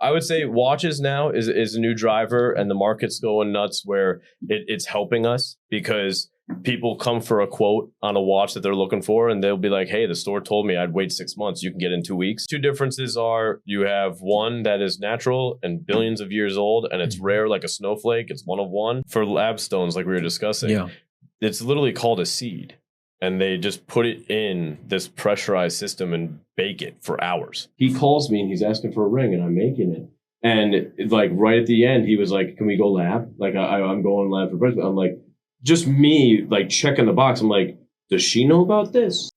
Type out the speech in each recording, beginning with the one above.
I would say watches now is a new driver, and the market's going nuts where it's helping us because people come for a quote on a watch that they're looking for, and they'll be like, hey, the store told me I'd wait 6 months. You can get in 2 weeks. Two differences are you have one that is natural and billions of years old, and it's rare like a snowflake. It's one of one. For lab stones, like we were discussing, it's literally called a seed. And they just put it in this pressurized system and bake it for hours. He calls me and he's asking for a ring, and I'm making it. And like right at the end, he was like, can we go lab? Like I'm going lab for breakfast. I'm like, just me like checking the box. I'm like, does she know about this?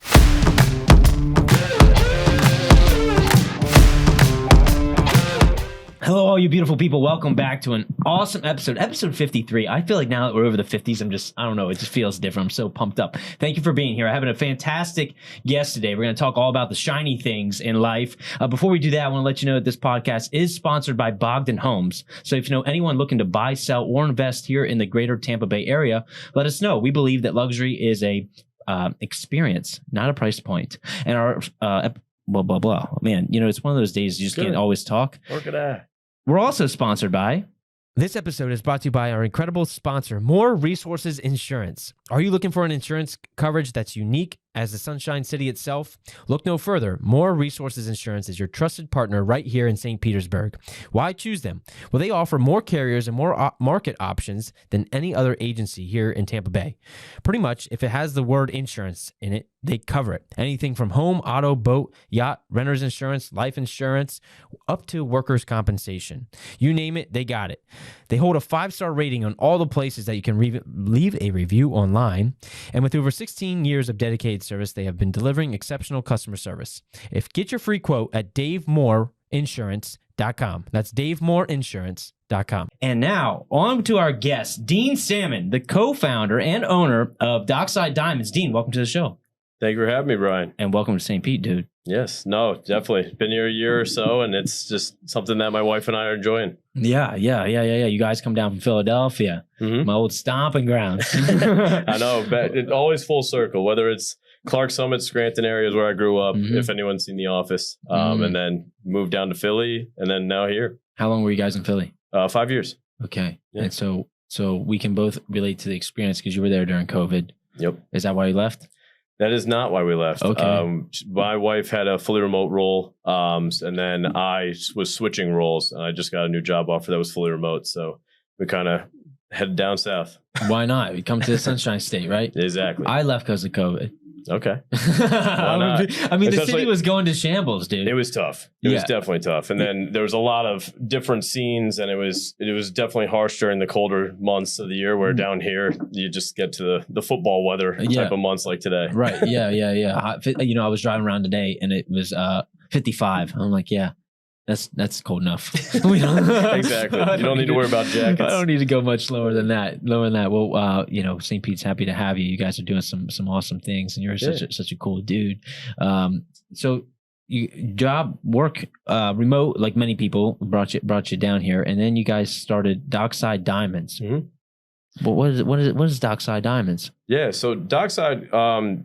Hello, all you beautiful people. Welcome back to an awesome episode 53. I feel like now that we're over the 50s, I don't know, it just feels different. I'm so pumped up. Thank you for being here. I'm having a fantastic guest today. We're going to talk all about the shiny things in life. Before we do that, I want to let you know that this podcast is sponsored by Bogdan Homes. So if you know anyone looking to buy, sell, or invest here in the greater Tampa Bay area, let us know. We believe that luxury is a experience, not a price point. And our blah, blah, blah. Man, you know, it's one of those days you just can't always talk. Look at that. We're also sponsored by... This episode is brought to you by our incredible sponsor, More Resources Insurance. Are you looking for an insurance coverage that's unique as the Sunshine City itself? Look no further. More Resources Insurance is your trusted partner right here in St. Petersburg. Why choose them? Well, they offer more carriers and more market options than any other agency here in Tampa Bay. Pretty much, if it has the word insurance in it, they cover it. Anything from home, auto, boat, yacht, renter's insurance, life insurance, up to workers' compensation. You name it, they got it. They hold a 5-star rating on all the places that you can leave a review online. And with over 16 years of dedicated service, they have been delivering exceptional customer service. Get your free quote at DaveMooreInsurance.com. That's DaveMooreInsurance.com. And now, on to our guest, Dean Salmon, the co-founder and owner of Dockside Diamonds. Dean, welcome to the show. Thank you for having me, Brian. And welcome to St. Pete, dude. Yes, no, definitely. Been here a year or so, and it's just something that my wife and I are enjoying. Yeah. You guys come down from Philadelphia, my old stomping grounds. I know, but it always full circle, whether it's Clark Summit, Scranton areas where I grew up, if anyone's seen The Office, and then moved down to Philly, and then now here. How long were you guys in Philly? 5 years. Okay. Yeah. And so we can both relate to the experience because you were there during COVID. Yep. Is that why you left? That is not why we left. Okay. My wife had a fully remote role, and then I was switching roles, and I just got a new job offer that was fully remote. So we kind of headed down south. Why not? We come to the Sunshine State, right? Exactly. I left because of COVID. Okay. I mean, the city was going to shambles, dude. It was tough. It was definitely tough. And then there was a lot of different scenes, and it was definitely harsh during the colder months of the year, where down here you just get to the football weather type of months like today. Right. Yeah. You know, I was driving around today and it was 55. I'm like, yeah. That's cold enough. Exactly. You don't need to worry about jackets. I don't need to go much lower than that. Well, you know, St. Pete's happy to have you. You guys are doing some awesome things, and you're such a cool dude. So you work remote, like many people brought you down here, and then you guys started Dockside Diamonds. But what is Dockside Diamonds? Yeah, so Dockside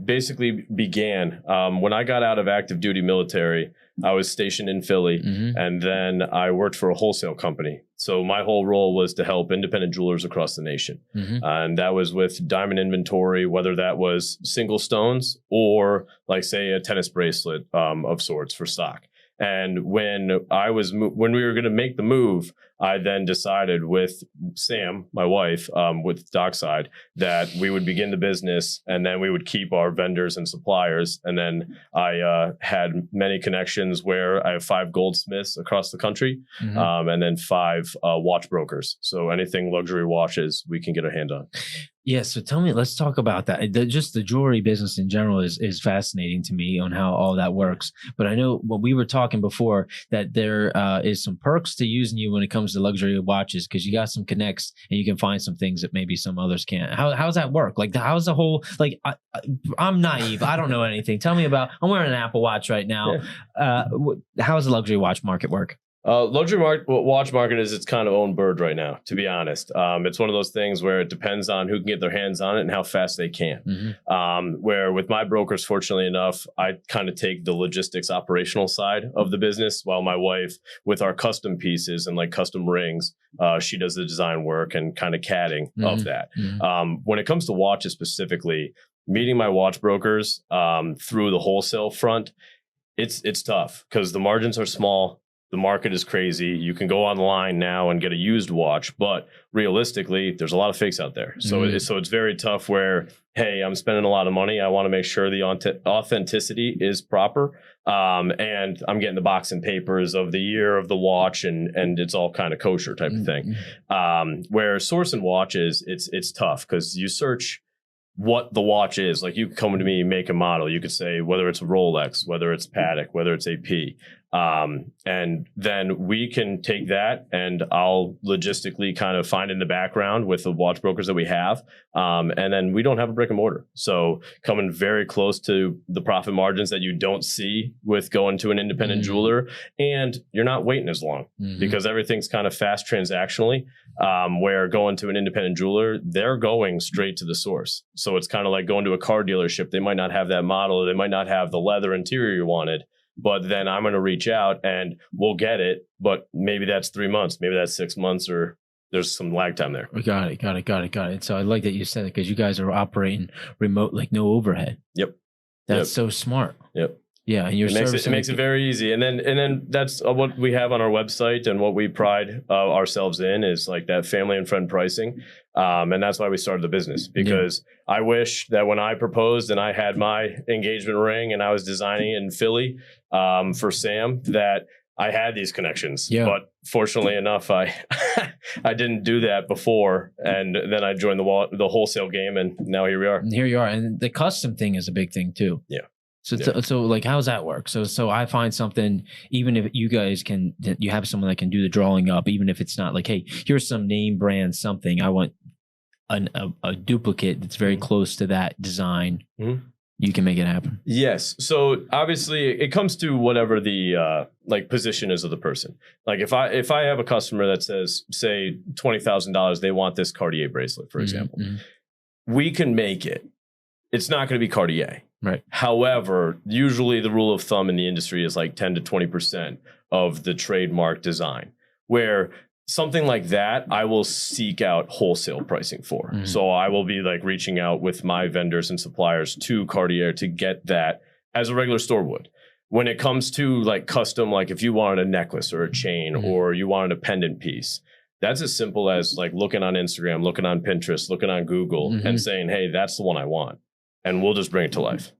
basically began when I got out of active duty military. I was stationed in Philly, and then I worked for a wholesale company. So my whole role was to help independent jewelers across the nation. And that was with diamond inventory, whether that was single stones or like, say, a tennis bracelet of sorts for stock. And when we were going to make the move, I then decided with Sam, my wife, with Dockside, that we would begin the business, and then we would keep our vendors and suppliers. And then I had many connections where I have 5 goldsmiths across the country, and then 5 watch brokers. So anything luxury watches, we can get a hand on. Yeah, so tell me, let's talk about that. Just the jewelry business in general is fascinating to me on how all that works. But I know when we were talking before that there is some perks to using you when it comes to luxury watches, because you got some connects and you can find some things that maybe some others can't. How does that work? Like, how's the whole, like, I'm naive. I don't know anything. Tell me about, I'm wearing an Apple Watch right now. Yeah. How does the luxury watch market work? Watch market is its kind of own bird right now, to be honest. It's one of those things where it depends on who can get their hands on it and how fast they can. Where with my brokers, fortunately enough, I kind of take the logistics operational side of the business, while my wife, with our custom pieces and like custom rings, she does the design work and kind of CADing of that. When it comes to watches specifically, meeting my watch brokers through the wholesale front, it's tough because the margins are small. The market is crazy. You can go online now and get a used watch, but realistically, there's a lot of fakes out there. So, it's very tough where, hey, I'm spending a lot of money. I want to make sure the authenticity is proper. And I'm getting the box and papers of the year of the watch and it's all kind of kosher type of thing. Where sourcing watches, it's tough because you search what the watch is. Like you come to me, make a model. You could say whether it's a Rolex, whether it's Patek, whether it's AP. And then we can take that and I'll logistically kind of find in the background with the watch brokers that we have. And then we don't have a brick and mortar. So coming very close to the profit margins that you don't see with going to an independent jeweler, and you're not waiting as long because everything's kind of fast transactionally, where going to an independent jeweler, they're going straight to the source. So it's kind of like going to a car dealership. They might not have that model, or they might not have the leather interior you wanted. But then I'm going to reach out and we'll get it. But maybe that's 3 months. Maybe that's 6 months, or there's some lag time there. Got it. So I like that you said it because you guys are operating remote, like no overhead. Yep. That's so smart. Yep. Yeah. And it makes it very easy. And then that's what we have on our website, and what we pride ourselves in is like that family and friend pricing. And that's why we started the business, because I wish that when I proposed and I had my engagement ring and I was designing it in Philly for Sam, that I had these connections. But fortunately enough, I I didn't do that before. And then I joined the wholesale game, and now here we are. And here you are. And the custom thing is a big thing too. Yeah. So like, how does that work? So I find something, even if you guys you have someone that can do the drawing up, even if it's not like, hey, here's some name brand something. I want a duplicate that's very close to that design. You can make it happen. Yes. So obviously it comes to whatever the like position is of the person. Like if I have a customer that says, say $20,000, they want this Cartier bracelet, for example, we can make it. It's not going to be Cartier. Right. However, usually the rule of thumb in the industry is like 10 to 20% of the trademark design, where something like that, I will seek out wholesale pricing for. So I will be like reaching out with my vendors and suppliers to Cartier to get that as a regular store would. When it comes to like custom, like if you wanted a necklace or a chain or you wanted a pendant piece, that's as simple as like looking on Instagram, looking on Pinterest, looking on Google and saying, hey, that's the one I want. And we'll just bring it to life.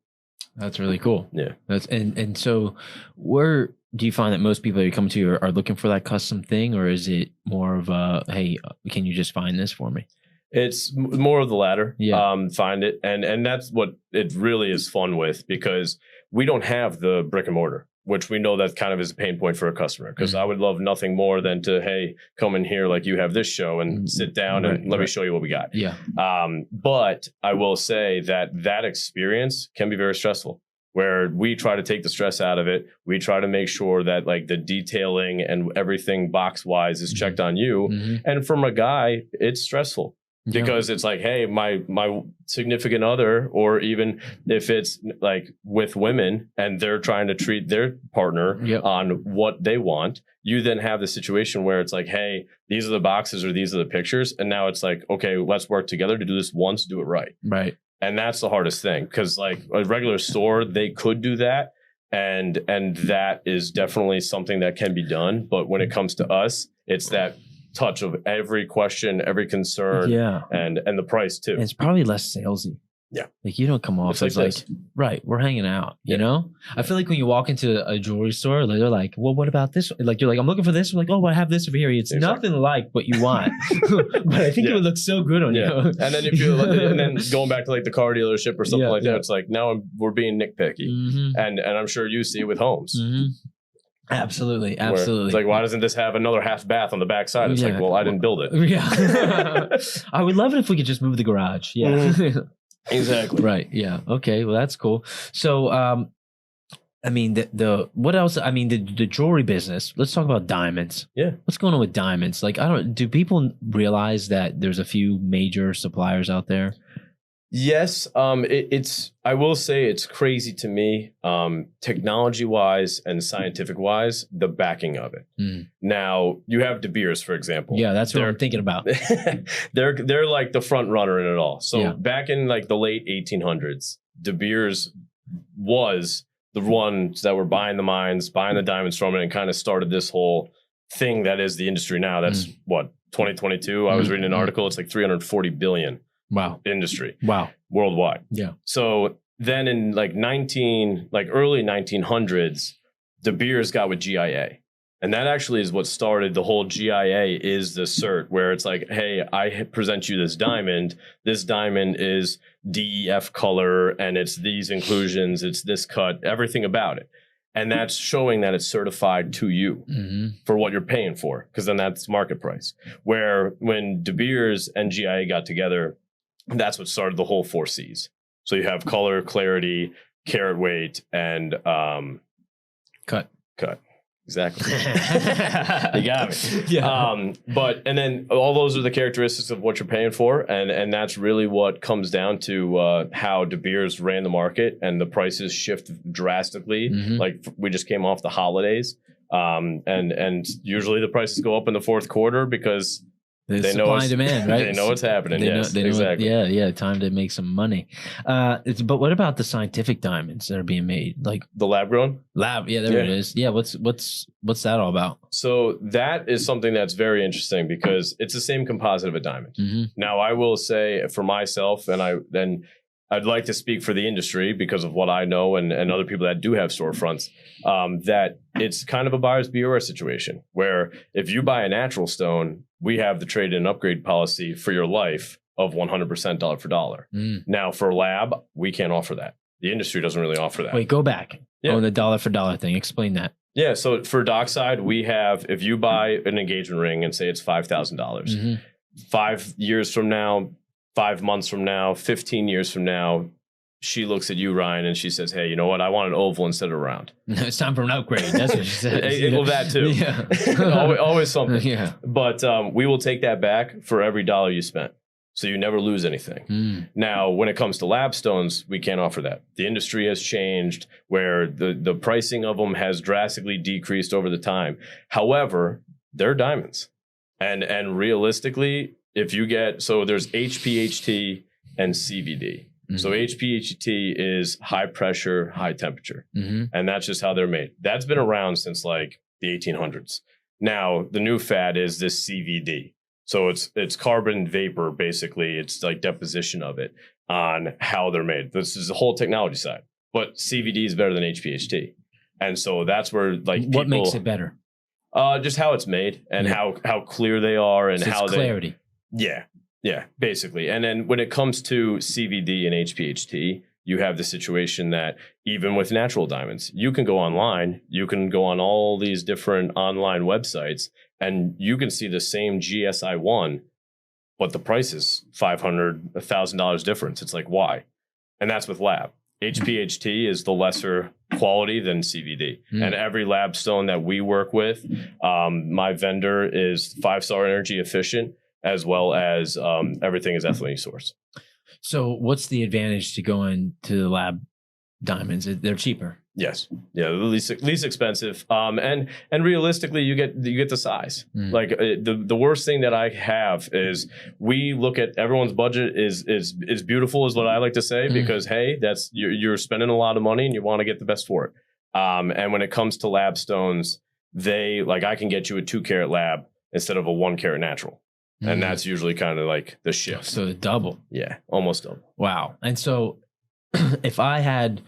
That's really cool. Yeah. And so where do you find that most people that come to you are looking for that custom thing, or is it more of a, hey, can you just find this for me? It's more of the latter. Yeah. Find it. And that's what it really is fun with, because we don't have the brick and mortar, which we know that kind of is a pain point for a customer, because I would love nothing more than to, hey, come in here like you have this show and sit down and let me show you what we got. Yeah. But I will say that experience can be very stressful, where we try to take the stress out of it. We try to make sure that like the detailing and everything box wise is checked on you. And from a guy, it's stressful. Because it's like, hey, my significant other, or even if it's like with women and they're trying to treat their partner on what they want, you then have the situation where it's like, hey, these are the boxes or these are the pictures. And now it's like, okay, let's work together to do this once, do it right. Right. And that's the hardest thing, because like a regular store, they could do that. And that is definitely something that can be done. But when it comes to us, it's that touch of every question, every concern, and the price too. And it's probably less salesy. Yeah. Like you don't come off as like, right, we're hanging out, you know? I feel like when you walk into a jewelry store, they're like, well, what about this? Like, you're like, I'm looking for this. We're like, oh, I have this over here. It's nothing like what you want. But I think it would look so good on you. And then if you and then going back to like the car dealership or something like that, it's like, now we're being nitpicky. And I'm sure you see it with homes. Absolutely. It's like, why doesn't this have another half bath on the back side? It's like, well, I didn't build it. Yeah. I would love it if we could just move the garage. Yeah. Exactly. Right. Yeah. Okay. Well, that's cool. So, I mean, the what else? I mean, the jewelry business. Let's talk about diamonds. Yeah. What's going on with diamonds? Like, do people realize that there's a few major suppliers out there? Yes. It's, I will say it's crazy to me, technology wise and scientific wise, the backing of it. Now you have De Beers, for example. Yeah, that's what I'm thinking about. they're like the front runner in it all. So back in like the late 1800s, De Beers was the ones that were buying the mines, buying the diamonds from it, and kind of started this whole thing that is the industry now. That's what, 2022. I was reading an article. It's like 340 billion. Wow. Industry. Wow. Worldwide. Yeah. So then in like early 1900s, De Beers got with GIA. And that actually is what started the whole GIA is the cert, where it's like, hey, I present you this diamond. This diamond is DEF color, and it's these inclusions, it's this cut, everything about it. And that's showing that it's certified to you for what you're paying for, because then that's market price. Where when De Beers and GIA got together, that's what started the whole 4 C's. So you have color, clarity, carat weight, and cut. Exactly. You got me. Yeah. And then all those are the characteristics of what you're paying for. And that's really what comes down to how De Beers ran the market, and the prices shift drastically. Like we just came off the holidays. And usually the prices go up in the fourth quarter because they know supply and demand, right? They know what's happening. Yes, they know exactly. Time to make some money. But what about the scientific diamonds that are being made? Like the lab grown? Yeah, there it is. Yeah, what's that all about? So that is something that's very interesting because it's the same composite of a diamond. Now, I will say for myself, and I'd like to speak for the industry because of what I know and other people that do have storefronts, that it's kind of a buyer's beware situation where if you buy a natural stone, we have the trade and upgrade policy for your life of 100% dollar for dollar. Now for lab, we can't offer that. The industry doesn't really offer that. Wait, go back. Oh, the dollar for dollar thing. Explain that. Yeah. So for Dockside, we have, if you buy an engagement ring and say it's $5,000, 5 years from now, 5 months from now, 15 years from now, she looks at you, Ryan, and she says, hey, you know what? I want an oval instead of round. It's time for an upgrade. That's what she says. Well, that too. Yeah. always something. Yeah. But we will take that back for every dollar you spent. So you never lose anything. Now, when it comes to lab stones, we can't offer that. The industry has changed where the pricing of them has drastically decreased over the time. However, they're diamonds. And realistically, if you get, so there's HPHT and CVD. So HPHT is high pressure, high temperature. And that's just how they're made. That's been around since like the 1800s. Now, the new fad is this CVD. So it's carbon vapor, basically. It's like deposition of it on how they're made. This is the whole technology side. But CVD is better than HPHT. And so that's where like people, what makes it better? Just how it's made and how clear they are and so how clarity. Yeah, basically. And then when it comes to CVD and HPHT, you have the situation that even with natural diamonds, you can go online, you can go on all these different online websites, and you can see the same GSI1, but the price is $500, $1,000 difference. It's like, why? And that's with lab. HPHT is the lesser quality than CVD. And every lab stone that we work with, my vendor is 5-star energy efficient, as well as everything is ethylene sourced. So what's the advantage to going to the lab diamonds? They're cheaper. Yes. Yeah, the least expensive. And realistically, you get the size. Like the worst thing that I have is we look at everyone's budget is beautiful is what I like to say, because hey, that's you're spending a lot of money and you want to get the best for it. And when it comes to lab stones, I can get you a 2-carat lab instead of a 1-carat natural. And that's usually kind of like the shift. So double. Yeah, almost double. Wow. And so if I had,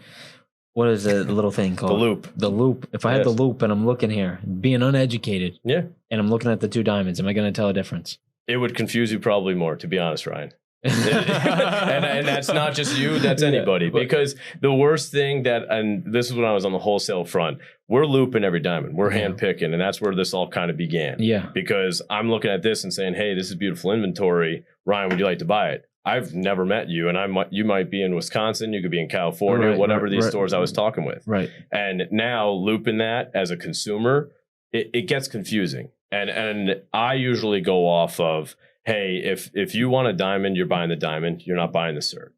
what is the little thing called? The loop. The loop. If I had the loop and I'm looking here, being uneducated, and I'm looking at the 2 diamonds, am I going to tell a difference? It would confuse you probably more, to be honest, Ryan. and that's not just you, that's anybody. Because the worst thing and this is when I was on the wholesale front, we're looping every diamond. We're hand picking, and that's where this all kind of began. Yeah. Because I'm looking at this and saying, hey, this is beautiful inventory. Ryan, would you like to buy it? I've never met you, and you might be in Wisconsin, you could be in California, whatever these stores I was talking with. Right. And now looping that as a consumer, it gets confusing. And I usually go off of, hey, if you want a diamond, you're buying the diamond, you're not buying the cert.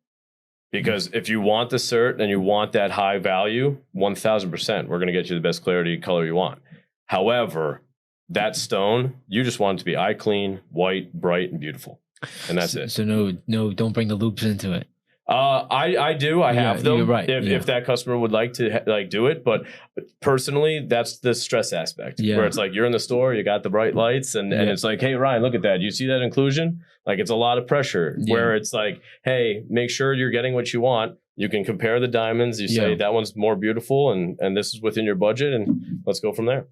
Because if you want the cert and you want that high value, 1,000%, we're going to get you the best clarity color you want. However, that stone, you just want it to be eye clean, white, bright, and beautiful. And that's it. So no, don't bring the loops into it. I do. I have them. You're right. If that customer would like to do it, but personally, that's the stress aspect. Yeah. Where it's like you're in the store, you got the bright lights, and it's like, hey Ryan, look at that. You see that inclusion? Like it's a lot of pressure. Yeah. Where it's like, hey, make sure you're getting what you want. You can compare the diamonds. You say that one's more beautiful, and this is within your budget, and let's go from there.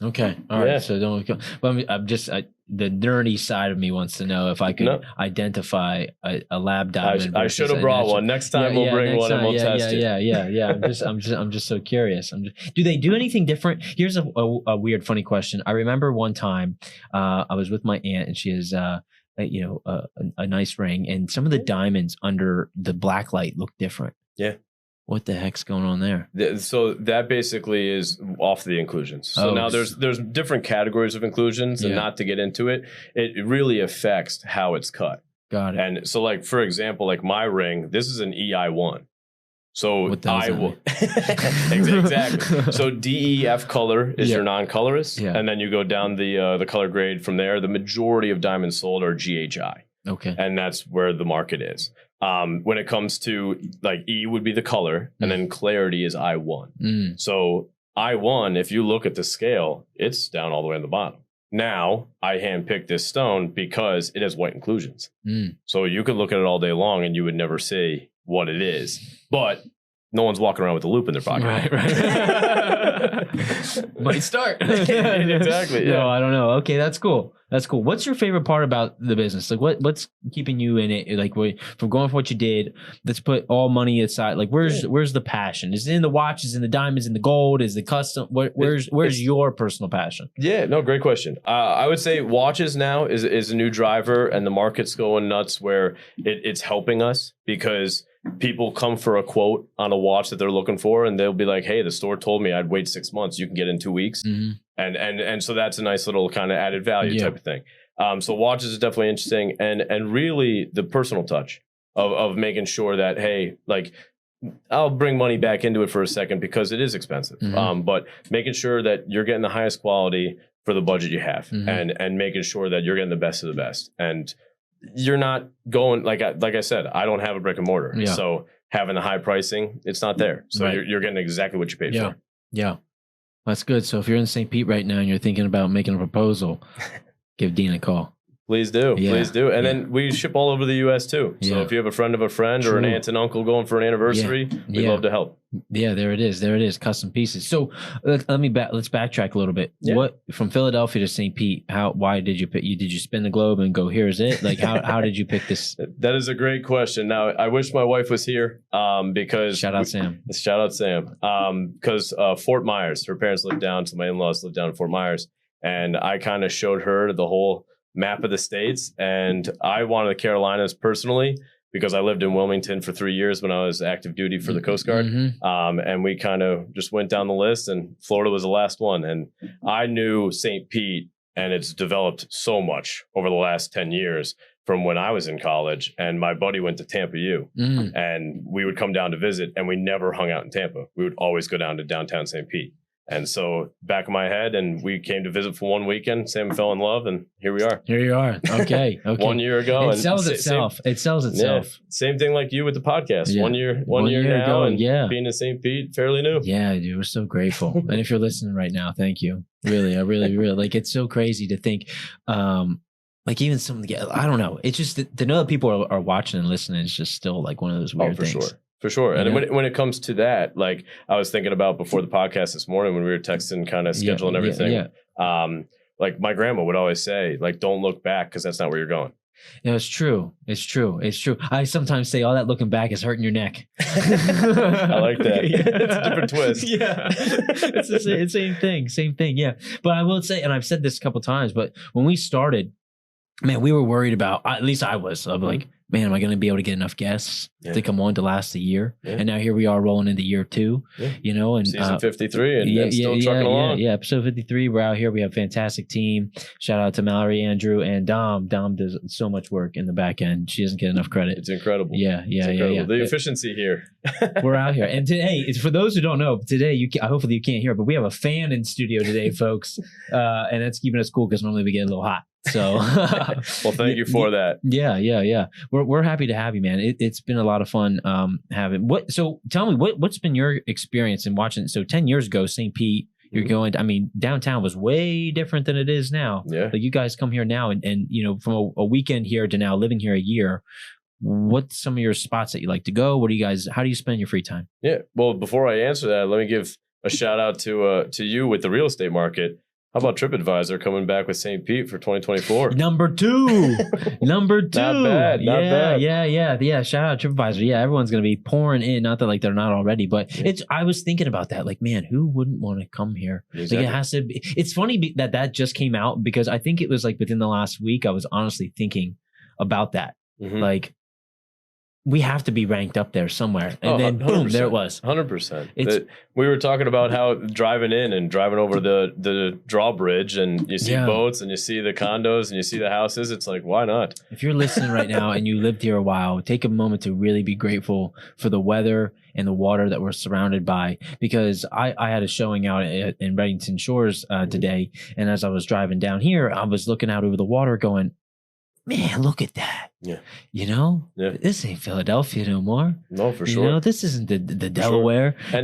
Okay. All right. So don't. But I'm just the nerdy side of me wants to know if I could identify a lab diamond. I should have brought one. Next time we'll bring one and we'll test it. Yeah. I'm just so curious. Do they do anything different? Here's a weird, funny question. I remember one time I was with my aunt, and she has a nice ring, and some of the diamonds under the black light look different. Yeah. What the heck's going on there? So that basically is off the inclusions. So now there's different categories of inclusions, and not to get into it, it really affects how it's cut. Got it. And so, like for example, like my ring, this is an EI1. So I will exactly. So DEF color is your non-colorist, and then you go down the color grade from there. The majority of diamonds sold are GHI. Okay, and that's where the market is. When it comes to like E would be the color, and then clarity is I1. So I1, if you look at the scale, it's down all the way on the bottom. Now I handpicked this stone because it has white inclusions. So you could look at it all day long and you would never see what it is, but no one's walking around with a loop in their pocket. Right. Might start. Exactly. Yeah. No, I don't know. Okay, that's cool. What's your favorite part about the business? Like, what's keeping you in it? Like, from going for what you did, let's put all money aside. Like, where's the passion? Is it in the watches, in the diamonds, in the gold? Is the custom? Where's your personal passion? Yeah, no, great question. I would say watches now is a new driver, and the market's going nuts where it's helping us because people come for a quote on a watch that they're looking for, and they'll be like, hey, the store told me I'd wait 6 months. You can get it in 2 weeks. And so that's a nice little kind of added value type of thing. So watches is definitely interesting, and really the personal touch of making sure that, hey, like I'll bring money back into it for a second because it is expensive. But making sure that you're getting the highest quality for the budget you have, and making sure that you're getting the best of the best. And you're not going like I said, I don't have a brick and mortar. So having the high pricing, it's not there. So you're getting exactly what you paid for. Yeah. That's good. So if you're in St. Pete right now and you're thinking about making a proposal, give Dean a call. Please do. Please do. And then we ship all over the U.S. too. So if you have a friend of a friend or an aunt and uncle going for an anniversary, we'd love to help. Yeah, there it is. Custom pieces. So let's backtrack a little bit. What from Philadelphia to St. Pete? Why did you pick? Did you spin the globe and go, here's it? Like how did you pick this? That is a great question. Now I wish my wife was here because shout out Sam. Because Fort Myers, her parents lived down, so my in-laws lived down in Fort Myers, and I kind of showed her the whole map of the states, and I wanted the Carolinas personally because I lived in Wilmington for 3 years when I was active duty for the Coast Guard. And we kind of just went down the list, and Florida was the last one. And I knew St. Pete, and it's developed so much over the last 10 years from when I was in college, and my buddy went to Tampa U, and we would come down to visit, and we never hung out in Tampa. We would always go down to downtown St. Pete. And so back of my head, and we came to visit for one weekend. Sam fell in love, and here we are. Okay. 1 year ago. It sells itself. Yeah. Same thing like you with the podcast. Yeah. One year now, and being in St. Pete, fairly new. Yeah, dude, we're so grateful. And if you're listening right now, thank you. Really, I really, like, it's so crazy to think, like even some of the, I don't know. It's just to know that people are watching and listening is just still like one of those weird things. Sure. For sure. And when it comes to that, like I was thinking about before the podcast this morning when we were texting kind of scheduling everything. Like my grandma would always say, like, don't look back because that's not where you're going. Yeah, it's true. I sometimes say all that looking back is hurting your neck. I like that. It's a different twist. It's the same thing. Yeah. But I will say, and I've said this a couple of times, but when we started, man, we were worried about, at least I was, like, man, am I going to be able to get enough guests to come on to last a year? Yeah. And now here we are rolling into year 2, you know, and season 53 and still trucking along. Yeah, episode 53. We're out here. We have a fantastic team. Shout out to Mallory, Andrew, and Dom. Dom does so much work in the back end. She doesn't get enough credit. It's incredible. Yeah. The efficiency here. We're out here. And today, it's for those who don't know, today, hopefully you can't hear, but we have a fan in studio today, folks. And that's keeping us cool because normally we get a little hot. So, well, thank you for that. Yeah. We're happy to have you, man. It's been a lot of fun having. So tell me what's been your experience in watching? So 10 years ago, St. Pete, you're going. I mean, downtown was way different than it is now. Yeah. Like you guys come here now, and you know, from a weekend here to now living here a year. What's some of your spots that you like to go? How do you spend your free time? Yeah. Well, before I answer that, let me give a shout out to you with the real estate market. How about TripAdvisor coming back with St. Pete for 2024? Number 2. Number 2. Not bad. Yeah. Shout out TripAdvisor. Yeah, everyone's going to be pouring in. Not that like they're not already, but I was thinking about that. Like, man, who wouldn't want to come here? Exactly. Like it has to be. It's funny that just came out because I think it was like within the last week, I was honestly thinking about that. Mm-hmm. Like, we have to be ranked up there somewhere. And then boom, there it was. 100%. We were talking about how driving in and driving over the drawbridge and you see boats and you see the condos and you see the houses. It's like, why not? If you're listening right now and you lived here a while, take a moment to really be grateful for the weather and the water that we're surrounded by. Because I had a showing out in Reddington Shores today. And as I was driving down here, I was looking out over the water going, man, look at that. Yeah. You know, this ain't Philadelphia no more. No, for sure. You know, this isn't the Delaware. Sure.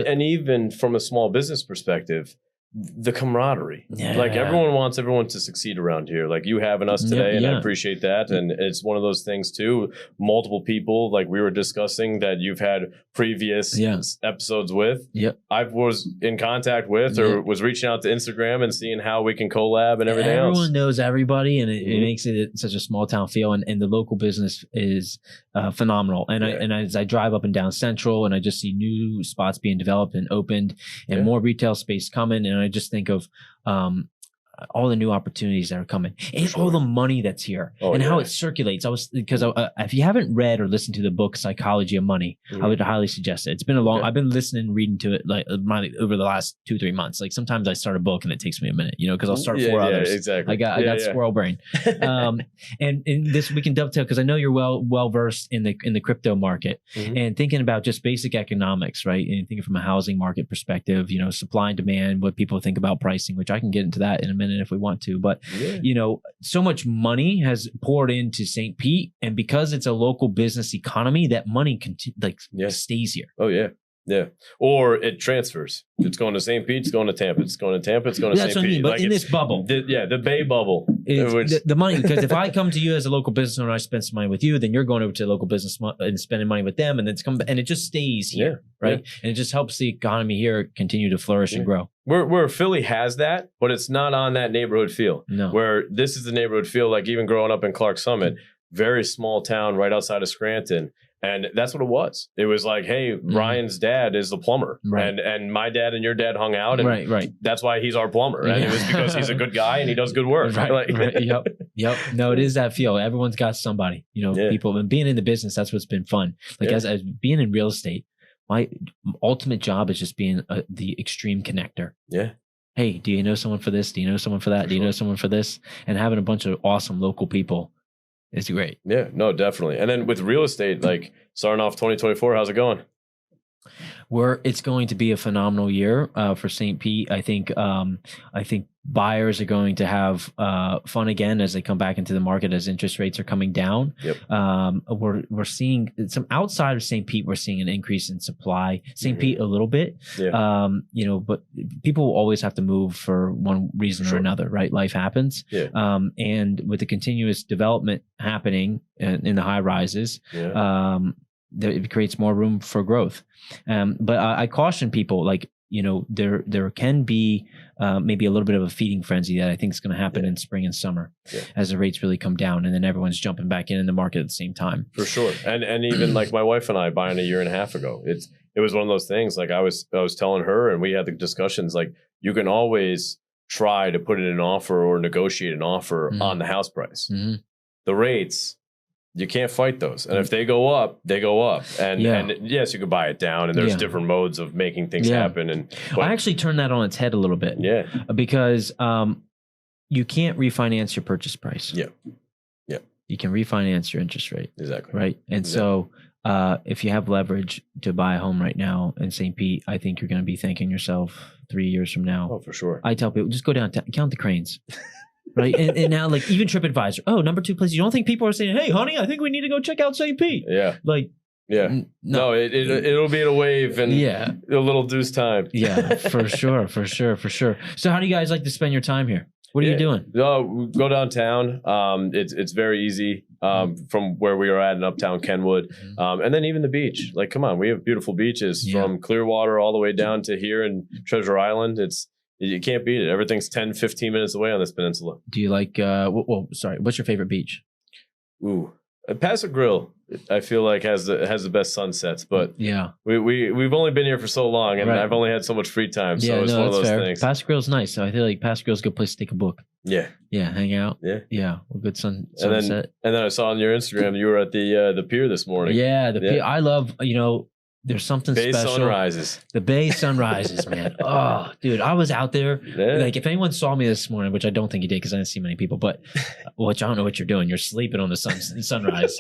And even from a small business perspective, the camaraderie. Like everyone wants everyone to succeed around here. Like you having us today, and I appreciate that. And it's one of those things too. Multiple people, like we were discussing, that you've had previous episodes with. I was in contact with, or was reaching out to Instagram and seeing how we can collab and everything else. Everyone knows everybody, and it makes it such a small town feel. And the local business is phenomenal. And as I drive up and down Central, and I just see new spots being developed and opened, and more retail space coming, and I just think of all the new opportunities that are coming, and all the money that's here, and how it circulates. Because if you haven't read or listened to the book Psychology of Money, I would highly suggest it. It's been a long. I've been listening and reading to it like over the last 2-3 months. Like sometimes I start a book and it takes me a minute, you know, because I'll start 4 others. Exactly. I got squirrel brain. And this we can dovetail because I know you're well versed in the crypto market, and thinking about just basic economics, right? And thinking from a housing market perspective, you know, supply and demand, what people think about pricing, which I can get into that in a minute if we want to, but you know, so much money has poured into St. Pete, and because it's a local business economy, that money stays here. Yeah. Or it transfers. It's going to St. Pete, it's going to Tampa, it's going to Tampa, it's going to St. Pete. That's what I mean, but in this bubble. The Bay bubble. The money, because if I come to you as a local business owner, I spend some money with you, then you're going over to the local business and spending money with them, and then and it just stays here, right? And it just helps the economy here continue to flourish and grow. Where Philly has that, but it's not on that neighborhood feel. No. Where this is the neighborhood feel, like even growing up in Clark Summit, very small town right outside of Scranton. And that's what it was. It was like, hey, Ryan's dad is the plumber. Right. And my dad and your dad hung out. And right. That's why he's our plumber. And it was because he's a good guy and he does good work. Right. Yep. No, it is that feel. Everyone's got somebody, you know, people. And being in the business, that's what's been fun. Like as being in real estate, my ultimate job is just being the extreme connector. Yeah. Hey, do you know someone for this? Do you know someone for that? Do you know someone for this? And having a bunch of awesome local people is great. Yeah, no, definitely. And then with real estate, like starting off 2024, how's it going? It's going to be a phenomenal year for St. Pete. I think buyers are going to have fun again as they come back into the market as interest rates are coming down. We're seeing some outside of St. Pete. We're seeing an increase in supply. St. Pete a little bit, you know, but people will always have to move for one reason or another, right? Life happens. And with the continuous development happening in the high rises, it creates more room for growth. But I caution people, like, you know, there can be maybe a little bit of a feeding frenzy that I think is going to happen in spring and summer as the rates really come down, and then everyone's jumping back in the market at the same time. For sure. And even like my wife and I buying a year and a half ago, it was one of those things. Like I was telling her, and we had the discussions, like you can always try to put in an offer or negotiate an offer on the house price. The rates, you can't fight those. And if they go up, they go up. And yes, you could buy it down, and there's different modes of making things happen. And I actually turned that on its head a little bit. Yeah. Because you can't refinance your purchase price. Yeah. You can refinance your interest rate. Exactly. Right. And so if you have leverage to buy a home right now in St. Pete, I think you're going to be thanking yourself 3 years from now. Oh, for sure. I tell people, just go down, count the cranes. Right. And now, like, even TripAdvisor. Oh, number 2 place. You don't think people are saying, hey, honey, I think we need to go check out St. Pete. Yeah. Like, yeah. No, it'll be in a wave and a little deuce time. Yeah, for sure. So how do you guys like to spend your time here? What are you doing? We go downtown. It's very easy from where we are at in Uptown Kenwood. And then even the beach. Like, come on, we have beautiful beaches from Clearwater all the way down to here in Treasure Island. You can't beat it. Everything's 10, 15 minutes away on this peninsula. Do you like, what's your favorite beach? Ooh, Paso Grill, I feel like has the best sunsets, but we've only been here for so long, and I've only had so much free time, so it's one of those things. Paso Grill's nice, so I feel like Paso Grill's a good place to take a book. Yeah, hang out. Yeah, well, good sunset. And then I saw on your Instagram you were at the pier this morning. Yeah, the pier. I love, there's something Bay special. Sunrises. The Bay Sunrises, man. Oh, dude, I was out there. Yeah. Like, if anyone saw me this morning, which I don't think you did because I didn't see many people, but which I don't know what you're doing. You're sleeping on the sunrise.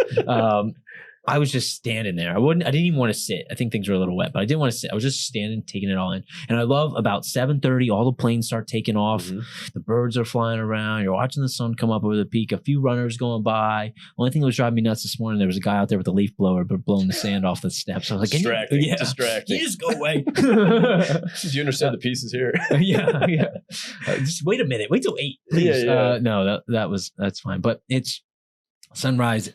I was just standing there. I didn't even want to sit. I think things were a little wet, but I didn't want to sit. I was just standing, taking it all in. And I love about 7:30, all the planes start taking off. The birds are flying around. You're watching the sun come up over the peak. A few runners going by. Only thing that was driving me nuts this morning, there was a guy out there with a leaf blower, but blowing the sand off the steps. I was like, distracting. You just go away. You understand the pieces here. Just wait a minute. Wait till 8, please. No, that's fine. But it's sunrise.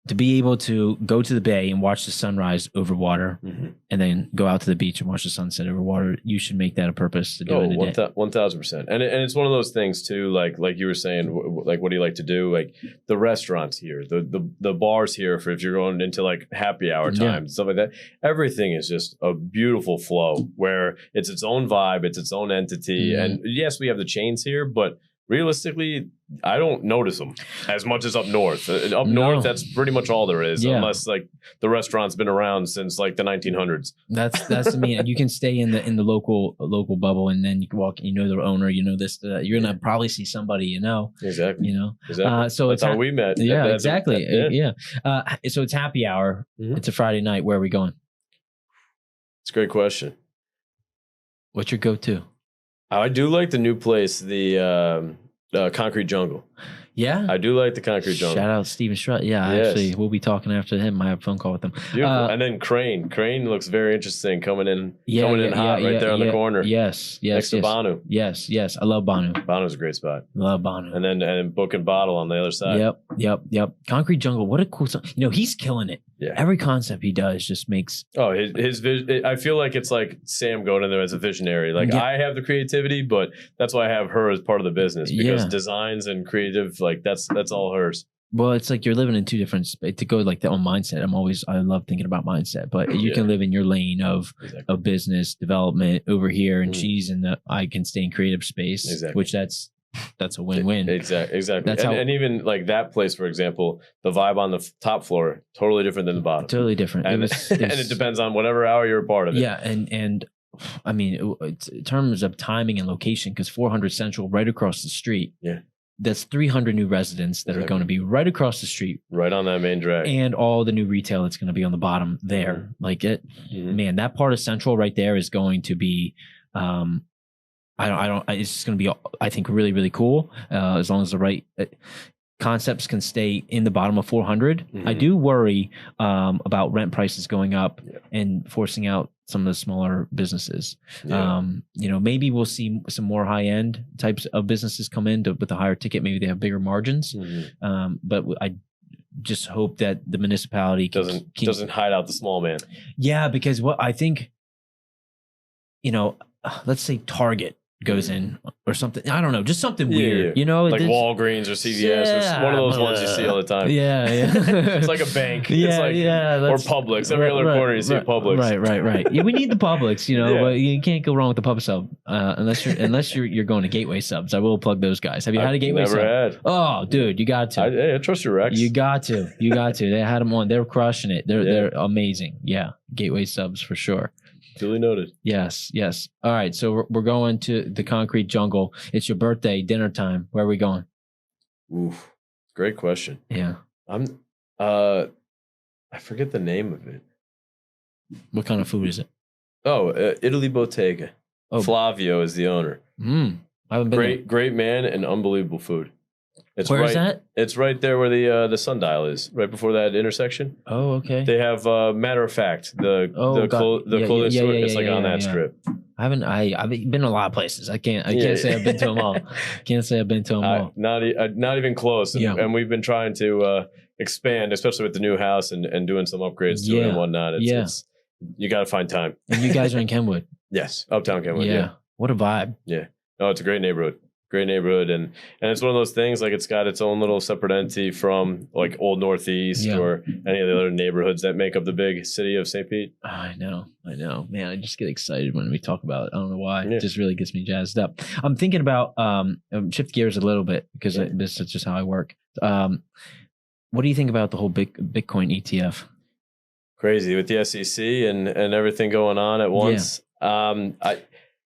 To be able to go to the bay and watch the sunrise over water, and then go out to the beach and watch the sunset over water, you should make that a purpose to do it in a day. 1,000%. And it's one of those things too, like you were saying, like, what do you like to do? Like the restaurants here, the bars here, for if you're going into like happy hour times, stuff like that. Everything is just a beautiful flow where it's its own vibe, it's its own entity. And yes, we have the chains here, but realistically, I don't notice them as much as up north. North, that's pretty much all there is, unless like the restaurant's been around since like the 1900s. That's me. And you can stay in the local bubble, and then you can walk. The owner. This. You're gonna probably see somebody. Exactly. Exactly. So that's how we met. Yeah, exactly. So it's happy hour. It's a Friday night. Where are we going? It's a great question. What's your go-to? I do like the new place, the Concrete Jungle. Yeah, I do like the Concrete Jungle. Shout out Steven Strutt. Yeah, actually, we'll be talking after him. I have a phone call with him. And then Crane looks very interesting coming in hot right there on the corner. Yes, next to Banu. Yes, I love Banu. Banu's a great spot. Love Banu. And then Book and Bottle on the other side. Yep. Concrete Jungle. What a cool song. He's killing it. Yeah. Every concept he does just makes. Oh, his vision. I feel like it's like Sam going in there as a visionary. Like I have the creativity, but that's why I have her as part of the business, because designs and creative, like that's all hers. Well, it's like you're living in two different spaces. To go like the own mindset, I love thinking about mindset, but you can live in your lane of business development over here, and she's in I can stay in creative space, which that's a win-win. Exactly. And even like that place, for example, the vibe on the top floor, totally different than the bottom. Totally different. And it depends on whatever hour you're a part of it. Yeah. And I mean, in terms of timing and location, because 400 Central right across the street. Yeah. That's 300 new residents that are going to be right across the street. Right on that main drag. And all the new retail that's going to be on the bottom there. Like man, that part of Central right there is going to be, it's just going to be, I think, really, really cool. As long as the right concepts can stay in the bottom of 400. I do worry about rent prices going up and forcing out some of the smaller businesses. Maybe we'll see some more high end types of businesses come in with a higher ticket. Maybe they have bigger margins. But I just hope that the municipality doesn't hide out the small man. Yeah, because what I think, let's say Target goes in or something. I don't know, just something Yeah, weird. yeah. You know, Like Walgreens or CVS or one of those ones you see all the time. Yeah, yeah. It's like a bank. Yeah, it's like, yeah. or Publix. Every other corner you see Publix. Right. Yeah, we need the Publix, you know, Yeah. but you can't go wrong with the pub sub unless you're going to Gateway Subs. I will plug those guys. Have you had a Gateway sub? Never had. Oh, dude, you got to. I trust your Rex. You got to. They had them on. They're crushing it. They're amazing. Yeah, Gateway Subs for sure. Duly noted. Yes. All right, so we're going to the concrete jungle. It's your birthday, dinner time. Where are we going? Oof, great question. Yeah. I forget the name of it. What kind of food is it? Oh, Italy Bottega. Oh. Flavio is the owner. I haven't been Great man and unbelievable food. It's Where right, is that? It's right there where the sundial is, right before that intersection. Oh, okay. They have matter of fact the clothing store. It's like on that strip. I've been to a lot of places. I can't say I've been to them all. Can't say I've been to them all. Not even close. Yeah. And we've been trying to expand, especially with the new house and doing some upgrades to it and whatnot. It's you got to find time. And you guys are in Kenwood. Yes, Uptown Kenwood. Yeah. What a vibe. Yeah. No, it's a great neighborhood. And it's one of those things, like it's got its own little separate entity from like Old Northeast or any of the other neighborhoods that make up the big city of St. Pete. I know, man. I just get excited when we talk about it. I don't know why. It just really gets me jazzed up. I'm thinking about shift gears a little bit because this is just how I work. What do you think about the whole Bitcoin ETF? Crazy with the SEC and everything going on at once.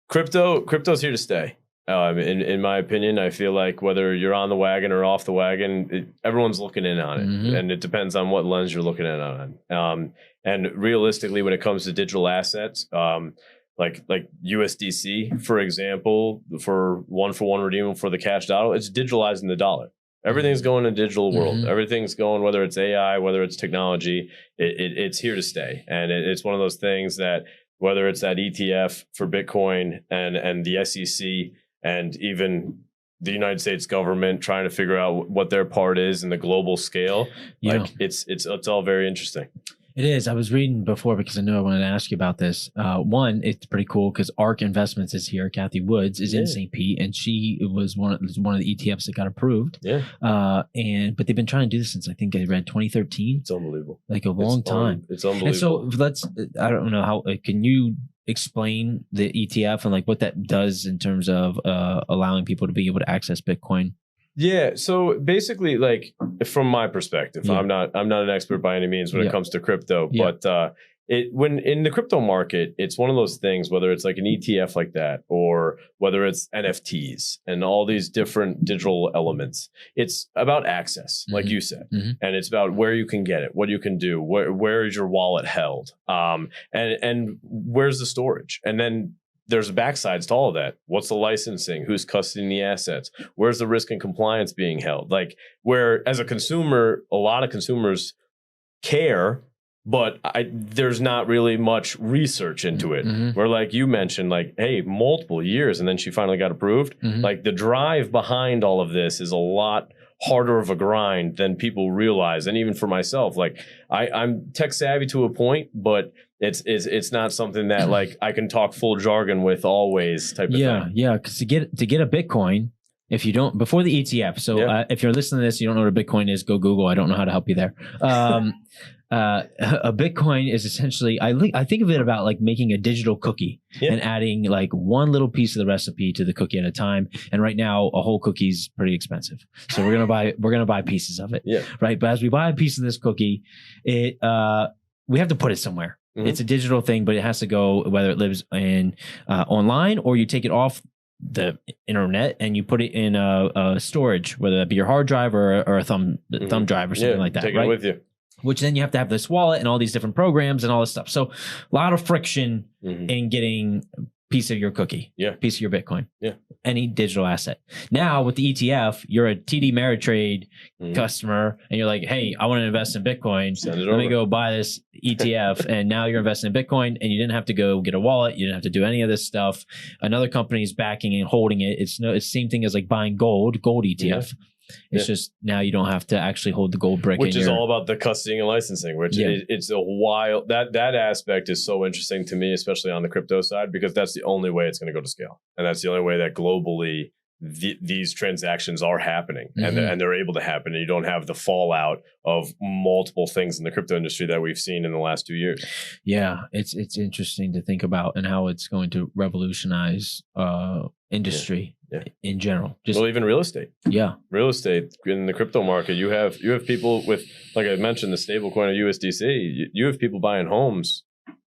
Crypto's here to stay. In my opinion, I feel like whether you're on the wagon or off the wagon, everyone's looking in on it, and it depends on what lens you're looking at on. And realistically, when it comes to digital assets, like USDC, for example, for one redeemable for the cash dollar, it's digitalizing the dollar. Everything's going in a digital world. Everything's going, whether it's AI, whether it's technology, it's here to stay. And it's one of those things that whether it's that ETF for Bitcoin and the SEC. And even the United States government trying to figure out what their part is in the global scale, like it's all very interesting. It is. I was reading before because I know I wanted to ask you about this. One, it's pretty cool because ARK Investments is here. Kathy Woods is in St. Pete, and she was one of the ETFs that got approved. Yeah. But they've been trying to do this since I think I read 2013. It's unbelievable. Like a long time. It's unbelievable. And so I don't know how. Can you explain the ETF and like what that does in terms of allowing people to be able to access Bitcoin? Yeah. So basically, like from my perspective, I'm not an expert by any means when it comes to crypto, but when in the crypto market, it's one of those things, whether it's like an ETF like that, or whether it's NFTs and all these different digital elements, it's about access, like you said, and it's about where you can get it, what you can do, where is your wallet held, and where's the storage, and then there's backsides to all of that. What's the licensing? Who's custodying the assets? Where's the risk and compliance being held? Like, where as a consumer, a lot of consumers care, but there's not really much research into it. Where, like you mentioned, like, hey, multiple years, and then she finally got approved. Like, the drive behind all of this is a lot harder of a grind than people realize. And even for myself, like I'm tech savvy to a point, but it's not something that like I can talk full jargon with always type of thing. Yeah. Because to get a Bitcoin, if you don't, before the ETF. So if you're listening to this, you don't know what a Bitcoin is, go Google. I don't know how to help you there. A Bitcoin is essentially, I think of it about like making a digital cookie and adding like one little piece of the recipe to the cookie at a time. And right now, a whole cookie is pretty expensive, so we're gonna buy pieces of it. Right. But as we buy a piece of this cookie, we have to put it somewhere. It's a digital thing, but it has to go, whether it lives in online or you take it off the internet and you put it in a storage, whether that be your hard drive or a thumb drive or something like that. Take it with you. Which then you have to have this wallet and all these different programs and all this stuff. So a lot of friction in getting a piece of your cookie, piece of your Bitcoin, any digital asset. Now with the ETF, you're a TD Ameritrade customer and you're like, hey, I want to invest in Bitcoin. Let me go buy this ETF. And now you're investing in Bitcoin and you didn't have to go get a wallet. You didn't have to do any of this stuff. Another company is backing and holding it. It's the same thing as like buying gold ETF. It's just now you don't have to actually hold the gold brick. Which is all about the custodying and licensing, which it's a wild, that aspect is so interesting to me, especially on the crypto side, because that's the only way it's going to go to scale. And that's the only way that globally these transactions are happening and they're able to happen. And you don't have the fallout of multiple things in the crypto industry that we've seen in the last 2 years. Yeah, it's interesting to think about and how it's going to revolutionize industry in general. Just even real estate. Yeah, real estate in the crypto market. You have people with, like I mentioned, the stable coin of USDC. You have people buying homes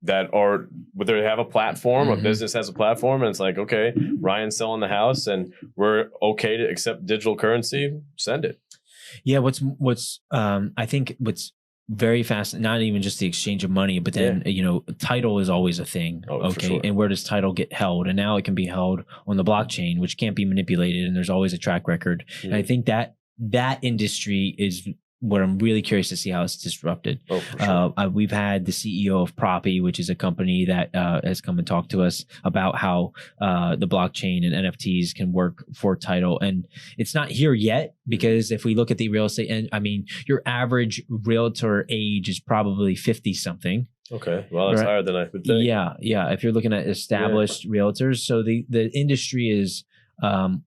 that are, whether they have a platform, a business has a platform, and it's like, okay, Ryan's selling the house and we're okay to accept digital currency, send it. Yeah, I think what's very fast, not even just the exchange of money, but then, title is always a thing. Okay. Sure. And where does title get held? And now it can be held on the blockchain, which can't be manipulated. And there's always a track record. And I think that industry is what I'm really curious to see how it's disrupted. Oh, for sure. We've had the CEO of Proppy, which is a company that has come and talked to us about how the blockchain and NFTs can work for title. And it's not here yet, because if we look at the real estate, and I mean, your average realtor age is probably 50 something. Okay. Well, that's higher than I would think. Yeah. Yeah. If you're looking at established realtors. So the industry is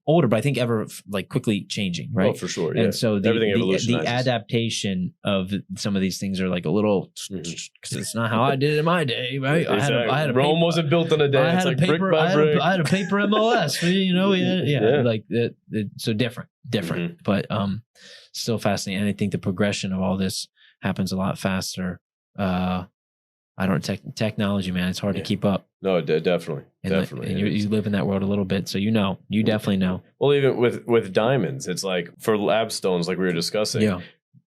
older, but I think ever quickly changing, right? Oh, for sure. And so the adaptation of some of these things are like a little, because it's not how I did it in my day, right? Exactly. I had a Rome wasn't built in a day. I had a paper MLS, so different, but still fascinating. And I think the progression of all this happens a lot faster. Technology, man, it's hard to keep up. No, definitely. And you live in that world a little bit, so you definitely know. Well, even with diamonds, it's like for lab stones, like we were discussing,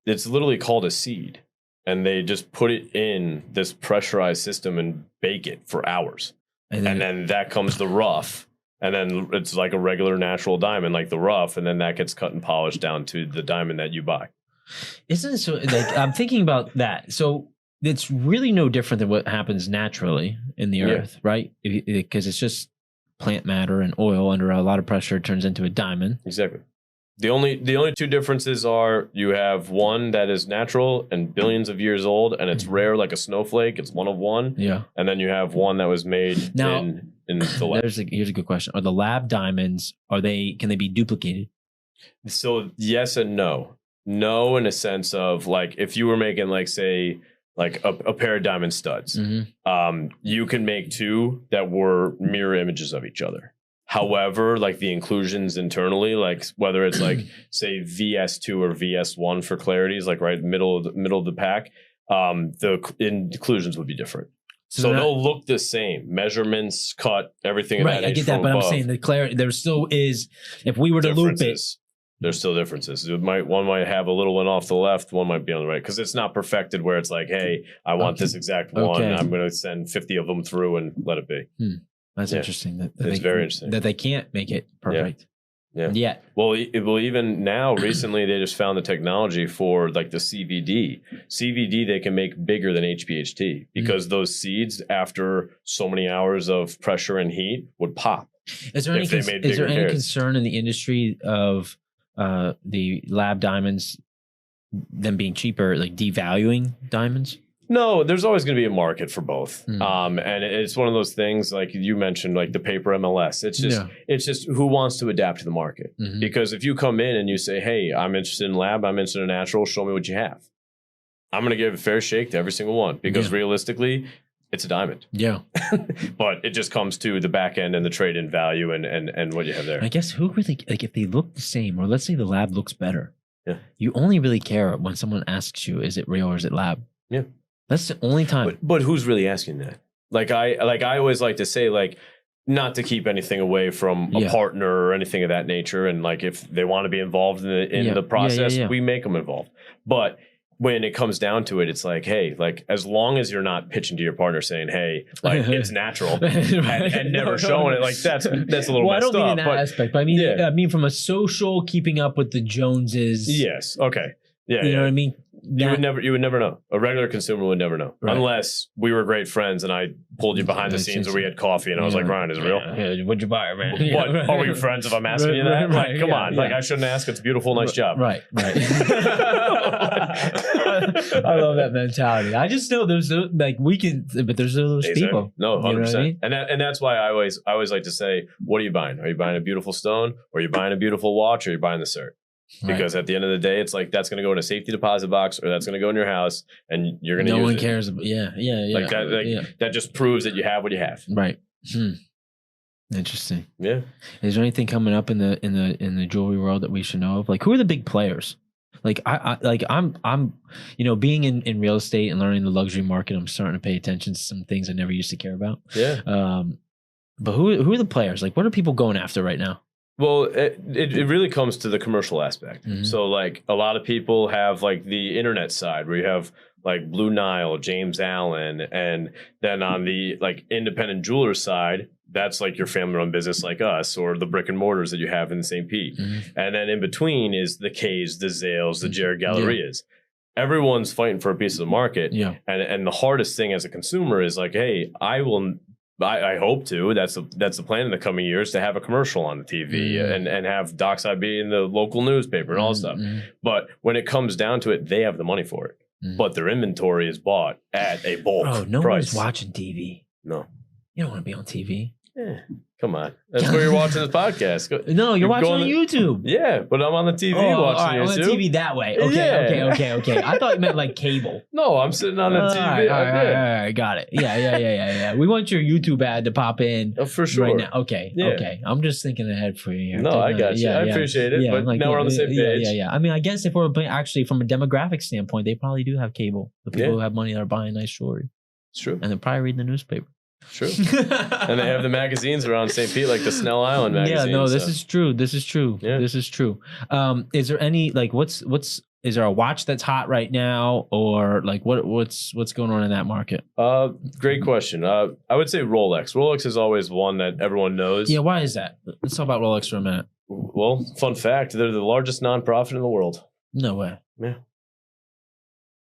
it's literally called a seed, and they just put it in this pressurized system and bake it for hours, and then that comes the rough, and then it's like a regular natural diamond, like the rough, and then that gets cut and polished down to the diamond that you buy. Isn't it so? Like, I'm thinking about that. So it's really no different than what happens naturally in the earth, right? Because it's just plant matter and oil under a lot of pressure turns into a diamond. Exactly. The only two differences are you have one that is natural and billions of years old, and it's rare like a snowflake. It's one of one. Yeah. And then you have one that was made in the lab. Here's a good question. Are the lab diamonds, can they be duplicated? So yes and no. No, in a sense of like if you were making like a pair of diamond studs. You can make two that were mirror images of each other. However, like the inclusions internally, like whether it's like say VS2 or VS1 for clarity is like right middle of the pack, the inclusions would be different. So they'll look the same. Measurements, cut, everything. Right, I get that, but above. I'm saying the clarity, there still is, if we were to loop it, there's still differences. One might have a little one off the left, one might be on the right, because it's not perfected where it's like, hey, I want this exact one. I'm going to send 50 of them through and let it be. That's interesting. It's very interesting that they can't make it perfect. Yeah. Well, even now, recently they just found the technology for like the CVD. CVD they can make bigger than HPHT because those seeds, after so many hours of pressure and heat, would pop. Is there any concern in the industry of the lab diamonds, them being cheaper, like devaluing diamonds? No, there's always going to be a market for both. And it's one of those things like you mentioned, like the paper MLS. It's just who wants to adapt to the market. Because if you come in and you say, hey, I'm interested in lab, I'm interested in natural, show me what you have. I'm going to give a fair shake to every single one because realistically, it's a diamond. Yeah. But it just comes to the back end and the trade in value and what you have there. I guess who really, like if they look the same, or let's say the lab looks better, you only really care when someone asks you, is it real or is it lab? Yeah. That's the only time. But who's really asking that? Like I always like to say, like, not to keep anything away from a partner or anything of that nature. And like, if they want to be involved in the process, we make them involved. But when it comes down to it, it's like, hey, like as long as you're not pitching to your partner saying, hey, like it's natural and never showing it, like that's a little messed up. I don't mean in that aspect, but I mean, I mean from a social keeping up with the Joneses. Yes. Okay. Yeah. You know what I mean? You would never know. A regular consumer would never know, Right. unless we were great friends and I pulled you behind the scenes, or we had coffee, and I was like, "Ryan, is it real? Yeah, what'd you buy, man? What? Are we friends? If I'm asking you that, like, come on, like I shouldn't ask. It's beautiful, nice job. Right. I love that mentality. I just know there's but there's those Exactly. people. No, 100%. You know what I mean? And that's why I always like to say, what are you buying? Are you buying a beautiful stone, or are you buying a beautiful watch, or are you buying the cert? Because at the end of the day, it's like that's going to go in a safety deposit box, or that's going to go in your house, and you're going to use it. No one cares. Yeah. Like that, that just proves that you have what you have. Right. Interesting. Yeah. Is there anything coming up in the jewelry world that we should know of? Like, who are the big players? Like I'm being in real estate and learning the luxury market, I'm starting to pay attention to some things I never used to care about. Yeah. But who are the players? Like, what are people going after right now? Well, it really comes to the commercial aspect. Mhm. So like a lot of people have like the internet side where you have like Blue Nile, James Allen, and then on the like independent jeweler side, that's like your family run business like us, or the brick and mortars that you have in St. Pete. Mm-hmm. And then in between is the K's, the Zales, the Jared Gallerias. Everyone's fighting for a piece of the market. Yeah. And the hardest thing as a consumer is like, hey, I hope to. That's the plan in the coming years, to have a commercial on the TV and have Dockside be in the local newspaper and all that stuff. But when it comes down to it, they have the money for it. But their inventory is bought at a bulk Bro, no price. one's watching TV. No. You don't want to be on TV. Yeah. Come on. That's where you're watching this podcast. No, you're watching on going YouTube. Yeah, but I'm on the TV watching all right, on YouTube. the TV that way. Okay. I thought you meant like cable. No, I'm sitting on the TV. All right, got it. Yeah. We want your YouTube ad to pop in for sure. right now. Okay. I'm just thinking ahead for you here. No, I got you. I appreciate it. But now we're on the same page. Yeah. I mean, I guess if we're actually from a demographic standpoint, they probably do have cable. The people who have money that are buying nice jewelry. It's true. And they're probably reading the newspaper. True. And they have the magazines around St. Pete, like the Snell Island magazine. Yeah, no, this is true. Yeah. This is true. Is there any like is there a watch that's hot right now, or like what's going on in that market? Great question. I would say Rolex. Rolex is always one that everyone knows. Yeah, why is that? Let's talk about Rolex for a minute. Well, fun fact, they're the largest nonprofit in the world. No way. Yeah.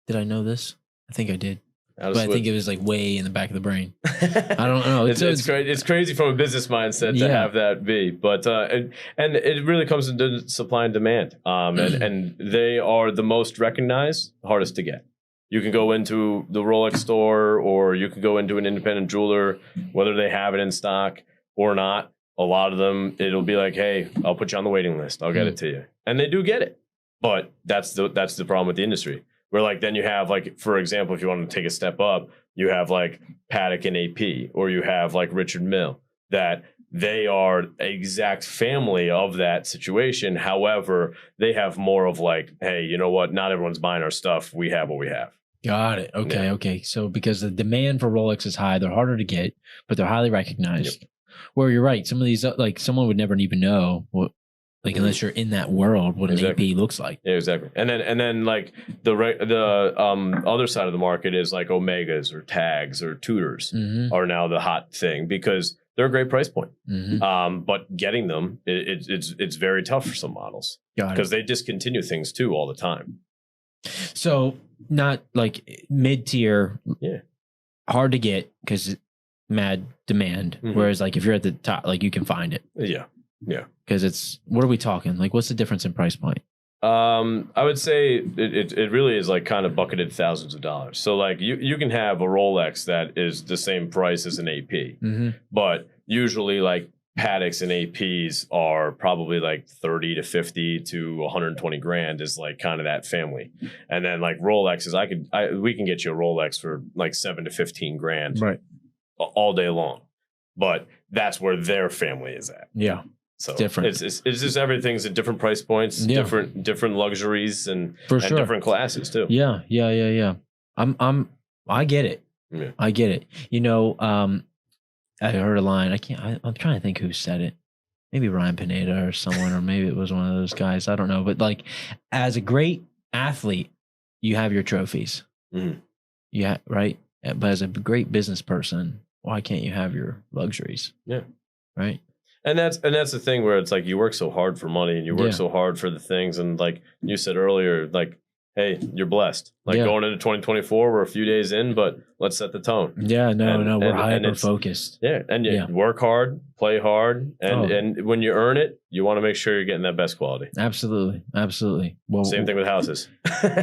Did I know this? I think I did. But I think it was like way in the back of the brain. I don't know. It's crazy. It's crazy from a business mindset to have that be, but and it really comes into supply and demand. And they are the most recognized, hardest to get. You can go into the Rolex store, or you can go into an independent jeweler, whether they have it in stock or not. A lot of them, it'll be like, hey, I'll put you on the waiting list. I'll get it to you, and they do get it. But that's the problem with the industry. Where like then you have like, for example, if you want to take a step up, you have like Paddock and AP, or you have like Richard Mill, that they are exact family of that situation. However, they have more of like, hey, you know what? Not everyone's buying our stuff. We have what we have. Got it. Okay. So because the demand for Rolex is high, they're harder to get, but they're highly recognized. Yep. Where you're right. Some of these, like someone would never even know what. Like unless you're in that world, what an AP looks like. Yeah, exactly. And then like the other side of the market is like Omegas or Tags or Tudors are now the hot thing, because they're a great price point. But getting them, it's very tough for some models because they discontinue things too all the time. So not like mid tier, hard to get because mad demand. Whereas like if you're at the top, like you can find it. Yeah. Because what are we talking? Like, what's the difference in price point? I would say it really is like kind of bucketed thousands of dollars. So like you can have a Rolex that is the same price as an AP, but usually like Paddocks and APs are probably like 30 to 50 to 120 grand is like kind of that family. And then like Rolexes, we can get you a Rolex for like 7 to 15 grand all day long, but that's where their family is at. Yeah. So different. It's just everything's at different price points, different luxuries and different classes too. Yeah. I get it. Yeah. I get it. You know, I heard a line. I'm trying to think who said it. Maybe Ryan Pineda or someone, or maybe it was one of those guys. I don't know. But like, as a great athlete, you have your trophies. Yeah, right. But as a great business person, why can't you have your luxuries? Yeah. Right. And that's the thing where it's like you work so hard for money and you work so hard for the things, and like you said earlier, like hey, you're blessed. Like going into 2024, we're a few days in, but let's set the tone. Yeah, we're hyper focused. Yeah, and you work hard, play hard, and when you earn it, you want to make sure you're getting that best quality. Absolutely. Well, same thing with houses.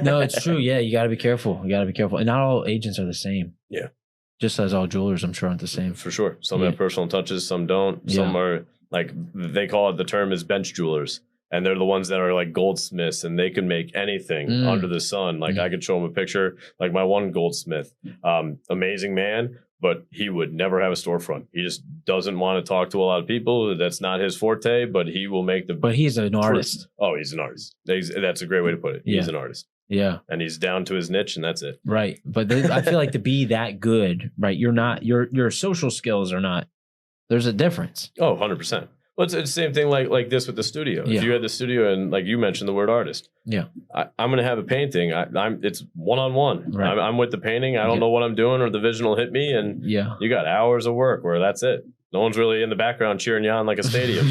No, it's true. Yeah, you got to be careful. And not all agents are the same. Yeah. Just as all jewelers, I'm sure, aren't the same. For sure. Some have personal touches, some don't. Some are like, they call it, the term is bench jewelers. And they're the ones that are like goldsmiths, and they can make anything under the sun. Like I could show them a picture, like my one goldsmith, amazing man, but he would never have a storefront. He just doesn't want to talk to a lot of people. That's not his forte, but he will make the. But he's an artist. Oh, he's an artist. That's a great way to put it. He's an artist. Yeah. And he's down to his niche, and that's it. Right. But I feel like to be that good, right? You're not, your social skills are not, there's a difference. Oh, 100%. Well, it's the same thing like this with the studio. If you had the studio and like you mentioned the word artist, I'm going to have a painting. It's one-on-one. Right. I'm with the painting. I don't know what I'm doing, or the vision will hit me, and you got hours of work where that's it. No one's really in the background cheering you on like a stadium.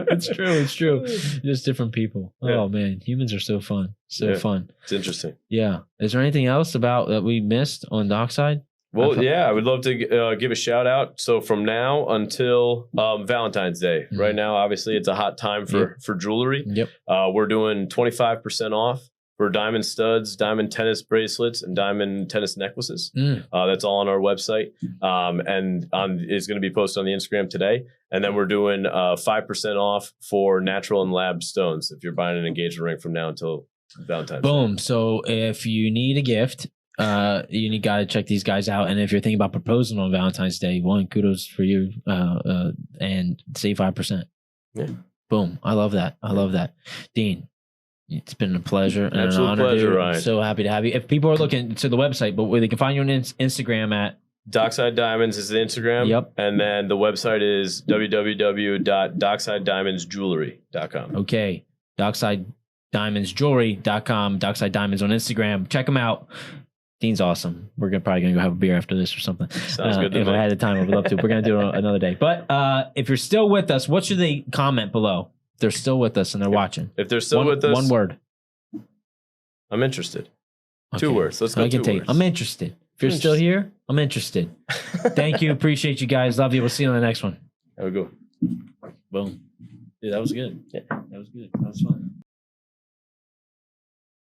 It's true. Just different people. Oh man, humans are so fun. Fun. It's interesting. Yeah. Is there anything else about that we missed on Dockside? Well, I would love to give a shout out. So from now until Valentine's Day, right now, obviously it's a hot time for jewelry. Yep. We're doing 25% off for diamond studs, diamond tennis bracelets, and diamond tennis necklaces. That's all on our website. And it's going to be posted on the Instagram today. And then we're doing 5% off for natural and lab stones if you're buying an engagement ring from now until Valentine's Day. Boom. So if you need a gift, you got to check these guys out. And if you're thinking about proposing on Valentine's Day, one, kudos for you, and save 5%. Yeah. Boom. I love that. Dean, it's been a pleasure and absolute an honor. Pleasure, dude. Ryan. So happy to have you. If people are looking to the website, but where they can find you on Instagram at Dockside Diamonds is the Instagram. Yep. And then the website is www.docksidediamondsjewelry.com. Okay. DocksideDiamondsJewelry.com. Dockside Diamonds on Instagram. Check them out. Dean's awesome. We're probably going to go have a beer after this or something. Sounds good to if me. I had the time, I would love to. We're going to do it another day. But if you're still with us, what should they comment below? If they're still with us and they're watching. If they're still with us. One word. I'm interested. Okay. 2 words. Let's go 2 words. I'm interested. If you're still here, I'm interested. Thank you. Appreciate you guys. Love you. We'll see you on the next one. Have a good one. Boom. Dude, that was good. Yeah. That was good. That was fun.